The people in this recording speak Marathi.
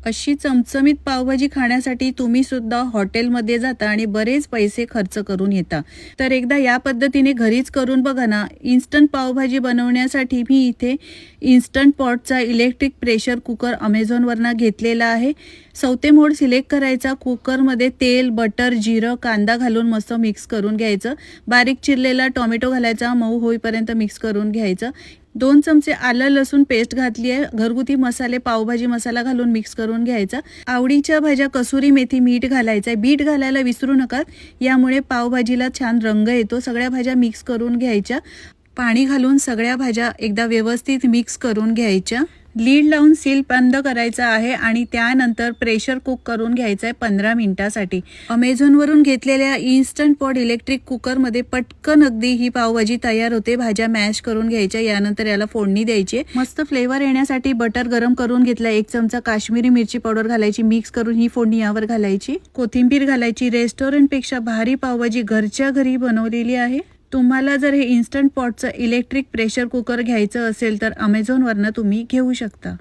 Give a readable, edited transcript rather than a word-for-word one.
अशी चमचमीत पावभाजी खाण्यासाठी तुम्ही सुद्धा हॉटेलमध्ये जाता आणि बरेच पैसे खर्च करून येता, तर एकदा या पद्धतीने घरीच करून बघा ना. इन्स्टंट पावभाजी बनवण्यासाठी मी इथे इन्स्टंट पॉटचा इलेक्ट्रिक प्रेशर कुकर अमेझॉनवरनं घेतलेला आहे. चौथे मोड सिलेक्ट करायचा. कुकरमध्ये तेल, बटर, जिरं, कांदा घालून मस्त मिक्स करून घ्यायचं. बारीक चिरलेला टोमॅटो घालायचा, मऊ होईपर्यंत मिक्स करून घ्यायचं. 2 चमचे आलं लसूण पेस्ट घातली आहे. घरगुती मसाले, पावभाजी मसाला घालून मिक्स करून घ्यायचा. आवडीच्या भाज्या, कसुरी मेथी, मीठ घालायचं आहे. बीट घालायला विसरू नका, यामुळे पावभाजीला छान रंग येतो. सगळ्या भाज्या मिक्स करून घ्यायच्या. पाणी घालून सगळ्या भाज्या एकदा व्यवस्थित मिक्स करून घ्यायच्या. लीड लावून सील बंद करायचा आहे आणि त्यानंतर प्रेशर कुक करून घ्यायचं आहे 15 मिनिटासाठी. अमेझॉनवरून घेतलेल्या इन्स्टंट पॉट इलेक्ट्रिक कुकरमध्ये पटकन अगदी ही पावभाजी तयार होते. भाज्या मॅश करून घ्यायच्या. यानंतर याला फोडणी द्यायची. मस्त फ्लेवर येण्यासाठी बटर गरम करून घेतला. 1 चमचा काश्मीरी मिरची पावडर घालायची. मिक्स करून ही फोडणी यावर घालायची. कोथिंबीर घालायची. रेस्टॉरंटपेक्षा भारी पावभाजी घरच्या घरी बनवलेली आहे. तुम्हाला जर हे इन्स्टंट पॉटचं इलेक्ट्रिक प्रेशर कुकर घ्यायचं असेल तर अमेझॉनवरनं तुम्ही घेऊ शकता.